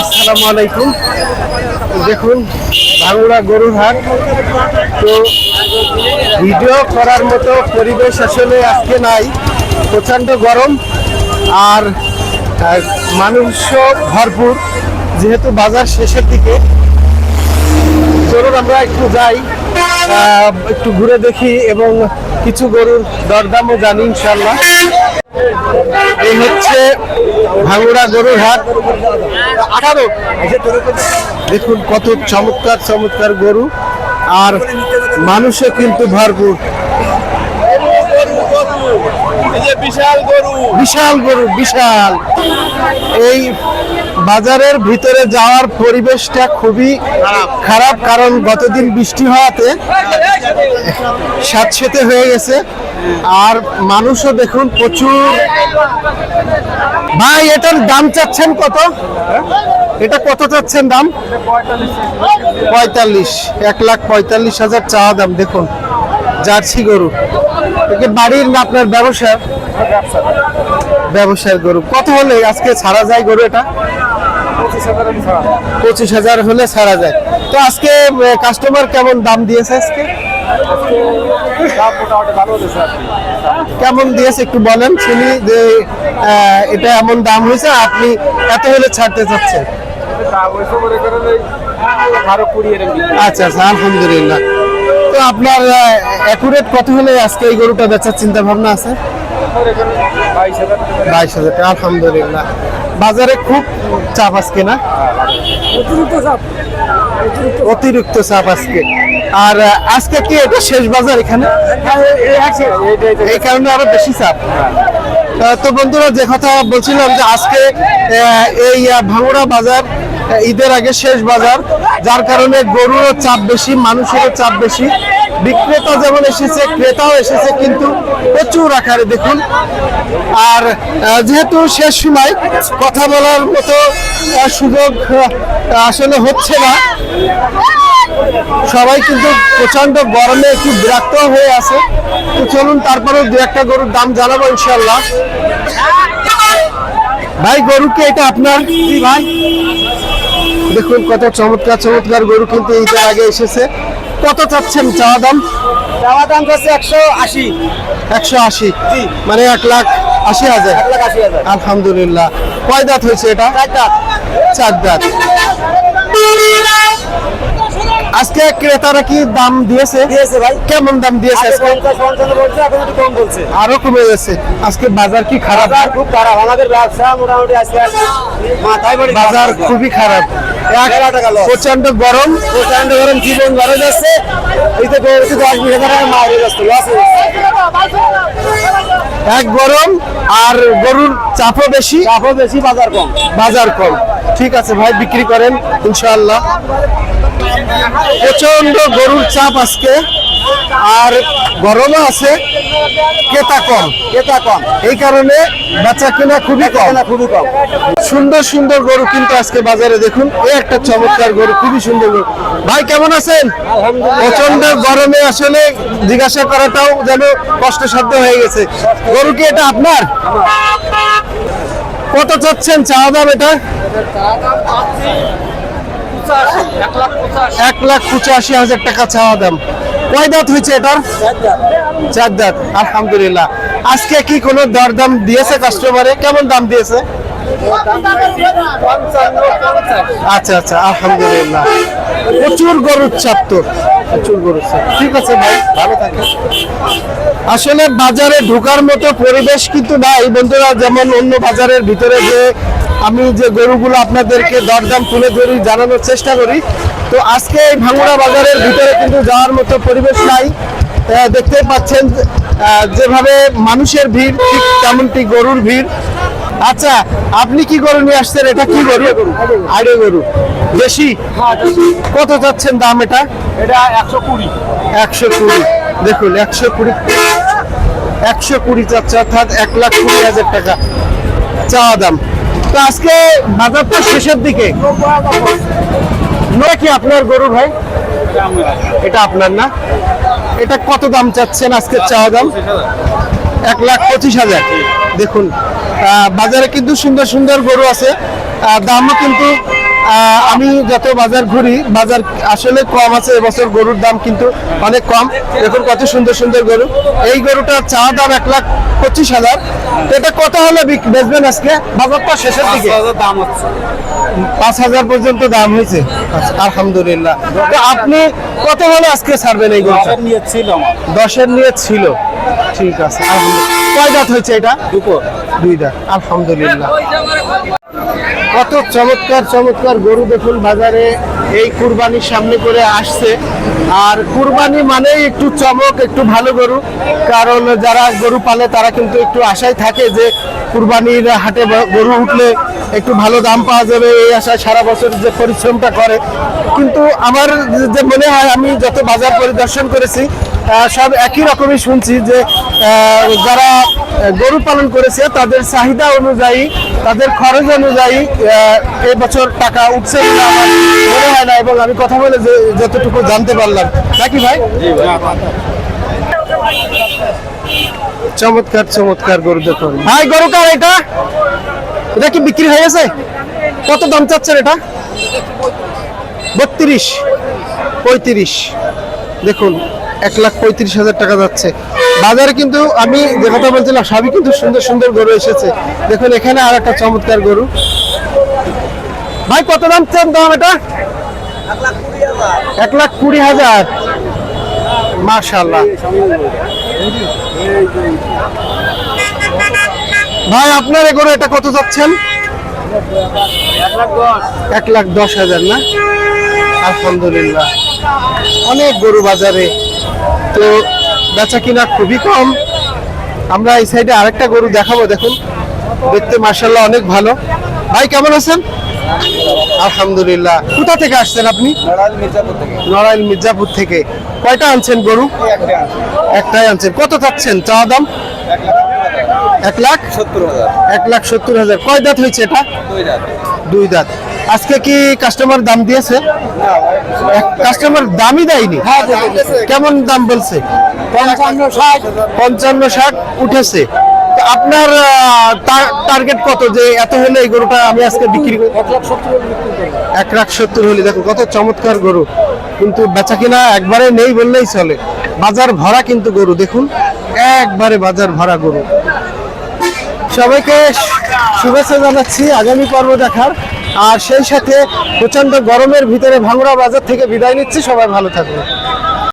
আসসালামু আলাইকুম। দেখুন ভাঙ্গুড়া গরুর হাট। তো ভিডিও করার মতো পরিবেশ আসলে আজকে নাই, প্রচণ্ড গরম আর মানুষও ভরপুর, যেহেতু বাজার শেষের দিকে। চলুন আমরা একটু যাই, একটু ঘুরে দেখি এবং কিছু গরুর দরদামও জানি ইনশাল্লাহ। এই হচ্ছে ভাঙ্গুড়া গরুর হাট। দেখুন কত চমৎকার চমৎকার গরু আর মানুষও কিন্তু ভরপুর। বিশাল গরু, বিশাল গরু, বিশাল। এই বাজারের ভিতরে যাওয়ার পরিবেশটা খুবই খারাপ, কারণ গতদিন বৃষ্টি হওয়াতে স্যাঁতসেঁতে হয়ে গেছে আর মানুষও দেখুন প্রচুর। ভাই এটার দাম চাচ্ছেন কত? এটা কত চাচ্ছেন দাম? 45, 1,45,000 চাওয়া দাম। দেখুন জার্সি গরু, বাড়ির না আপনার ব্যবসার? ব্যবসার গরু। কত হলে আজকে ছাড়া যায় গরু? এটা 25,000 হলে ছাড়া যায়। তো আজকে কাস্টমার কেমন দাম দিয়েছে? আজকে কেমন দিয়েছে একটু বলেন শুনি, যে এটা এমন দাম হয়েছে, আপনি এত হলে ছাড়তে চাচ্ছেন? আচ্ছা আচ্ছা, আলহামদুলিল্লাহ। তো আপনার অ্যাকুরেট কত হলে আজকে এই গরুটা বেচার চিন্তা ভাবনা আছে? 22,000 টাকা। আলহামদুলিল্লাহ। বাজারে খুব চাপ আজকে না? অতিরিক্ত চাপ আজকে। আর আজকে কি এটা শেষ বাজার এখানে? এই কারণে আরো বেশি চাপ। তো বন্ধুরা, যে কথা বলছিলাম যে আজকে এই ভাঙ্গুড়া বাজার ঈদের আগে শেষ বাজার, যার কারণে গরুরও চাপ বেশি, মানুষেরও চাপ বেশি। বিক্রেতা যেমন এসেছে, ক্রেতাও এসেছে কিন্তু প্রচুর আকারে। দেখুন, আর যেহেতু শেষ সময় কথা বলার মতো সুযোগ আসলে হচ্ছে না, সবাই কিন্তু প্রচন্ড গরমে একটু বিরক্ত হয়ে আছে। তো চলুন তারপরেও দু একটা গরুর দাম জানাবো ইনশাল্লাহ। ভাই গরু কি এটা আপনার? ভাই দেখুন কত চমৎকার চমৎকার গরু কিন্তু ঈদের আগে এসেছে। কত চাচ্ছেন চাওয়া দাম? চাওয়া দাম হচ্ছে 180। 180 মানে 1,80,000। আলহামদুলিল্লাহ। কয় দাঁত হয়েছে এটা? 4 দাঁত। 4 দাঁত। আজকে ক্রেতারা কি দাম দিয়েছে? ভাই কেমন দাম দিয়েছে? 50-55 বলছে, এখন একটু কম বলছে। আরো কমে গেছে। আজকে বাজার কি খারাপ? খুব খারাপ। আমাদের ব্যবসা মোটামুটি আজকে মাথায় বাড়ি। বাজার খুবই খারাপ। প্রচন্ড গরম, প্রচন্ড গরম, জীবন ঘরে যাচ্ছে। এই তো 10-20 হাজার টাকা মার হয়ে যাচ্ছে, লস হয়ে যাচ্ছে। এক গরম আর গরুর চাপও বেশি। বাজার কম। বাজার কম। ঠিক আছে ভাই, বিক্রি করেন ইনশাআল্লাহ। প্রচন্ড গরুর চাপ আজকে, আর গরমও আছে, ক্রেতা কম। এই কারণে বেচা কেনা খুবই কম। সুন্দর সুন্দর গরু কিন্তু আজকে বাজারে। দেখুন এই একটা চমৎকার গরু, খুবই সুন্দর গরু। ভাই কেমন আছেন? প্রচন্ড গরমে আসলে জিজ্ঞাসা করাটাও যেন কষ্টসাধ্য হয়ে গেছে। গরু কি এটা আপনার? কত চাচ্ছেন চাওয়া দাম এটা? 1,85,000 টাকা চাওয়া দাম। কয় দাঁত হয়েছে এটার? 4 দাঁত। আলহামদুলিল্লাহ। আজকে কি কোনো দরদাম দিয়েছে কাস্টমারে? কেমন দাম দিয়েছে? আচ্ছা আচ্ছা, আলহামদুলিল্লাহ। প্রচুর গরুর চাপ তো, প্রচুর গরুর চাপ। ঠিক আছে ভাই, ভালো থাকেন। আসলে বাজারে ঢোকার মতো পরিবেশ কিন্তু নাই বন্ধুরা। যেমন অন্য বাজারের ভিতরে যে আমি যে গরুগুলো আপনাদেরকে দরদাম তুলে ধরি, জানানোর চেষ্টা করি, তো আজকে এই ভাঙ্গুড়া বাজারের ভিতরে কিন্তু যাওয়ার মতো পরিবেশ নাই। দেখতে পাচ্ছেন যেভাবে মানুষের ভিড়, ঠিক তেমনটি গরুর ভিড়। আচ্ছা, আপনি কি গরু নিয়ে আসছেন? এটা কি গরু? আড়ে গরু। দেশি? কত চাচ্ছেন দাম এটা? এটা 120। 120। দেখুন 120 চাচ্ছে, অর্থাৎ 1,20,000 টাকা চাওয়া দাম। তো আজকে বাজারটা শেষের দিকে। কি আপনার গরু ভাই? এটা আপনার না? এটা কত দাম চাচ্ছেন আজকে চাওয়া দাম? 1,25,000। দেখুন বাজারে কিন্তু সুন্দর সুন্দর গরু আছে, দামও কিন্তু আমি যত বাজার ঘুরি, বাজার আসলে কম আছে এবছর, গরুর দাম কিন্তু অনেক কম। দেখুন কত সুন্দর সুন্দর গরু। এই গরুটার চা দাম 1,25,000। এটা কত হলে বেচবেন আজকে? বাজারটা শেষের দিকে দাম হচ্ছে 5,000 পর্যন্ত দাম হয়েছে। আচ্ছা, আলহামদুলিল্লাহ। তো আপনি কত হলে আজকে ছাড়বেন এই গরুটা? নিয়ে ছিল আমার 10-এর নিয়ে ছিল। ঠিক আছে, আলহামদুলিল্লাহ। কয় দাঁত হয়েছে এটা? দুই দাঁত, আলহামদুলিল্লাহ। কত চমৎকার চমৎকার গরু দেখুন বাজারে এই কুরবানির সামনে করে আসছে। আর কুরবানি মানেই একটু চমক, একটু ভালো গরু। কারণ যারা গরু পালে তারা কিন্তু একটু আশায় থাকে যে কুরবানির হাটে গরু উঠলে একটু ভালো দাম পাওয়া যাবে, এই আশায় সারা বছর যে পরিশ্রমটা করে। কিন্তু আমার যে মনে হয়, আমি যত বাজার পরিদর্শন করেছি সব একই রকমই শুনছি যে যারা গরু পালন করেছে তাদের চাহিদা অনুযায়ী, তাদের খরচ অনুযায়ী এই বছর টাকা উঠছে কিনা আমার মনে হয় না। এবং আমি কথা বলে যে যতটুকু জানতে পারলাম, নাকি ভাই? চমৎকার চমৎকার গরু দেখুন ভাই। গরু কার এটা? এটা কি বিক্রি হয়ে গেছে? কত দাম চাচ্ছেন এটা? 32, 35। দেখুন 1,35,000 টাকা যাচ্ছে বাজারে। কিন্তু আমি যে কথা বলছিলাম, সবই কিন্তু সুন্দর সুন্দর গরু এসেছে। দেখুন এখানে আর একটা চমৎকার গরু। ভাই কত দাম চান দাম এটা? 1,20,000। মাশাআল্লাহ। ভাই আপনার এই গরু এটা কত যাচ্ছেন? 1,10,000 না? আলহামদুলিল্লাহ। অনেক গরু বাজারে, তো বেচা কিনা খুবই কম। আমরা এই সাইডে আরেকটা গরু দেখাবো। দেখুন দেখতে মাশাআল্লাহ অনেক ভালো। ভাই কেমন আছেন? আলহামদুলিল্লাহ। কোথা থেকে আসছেন আপনি? নড়াইল মির্জাপুর থেকে। কয়টা আনছেন গরু? একটাই আনছেন। কত চাচ্ছেন চা দাম? 1,70,000। কয় দাঁত হয়েছে এটা? দুই দাঁত। আজকে কি কাস্টমার দাম দিয়েছে? কাস্টমার দামই দেয়নি। কেমন দাম বলছে? 55-60 উঠেছে। তো আপনার টার্গেট কত, যে এত হলে এই গরুটা আমি আজকে বিক্রি করি? 1,70,000 হলে। দেখো কত চমৎকার গরু, কিন্তু বেচা কিনা একবারে নেই বললেই চলে। বাজার ভরা কিন্তু গরু, দেখুন একবারে বাজার ভরা গরু। সবাইকে শুভেচ্ছা জানাচ্ছি আগামী পর্ব দেখার। আর সেই সাথে প্রচন্ড গরমের ভিতরে ভাঙড়া বাজার থেকে বিদায় নিচ্ছি। সবাই ভালো থাকবে।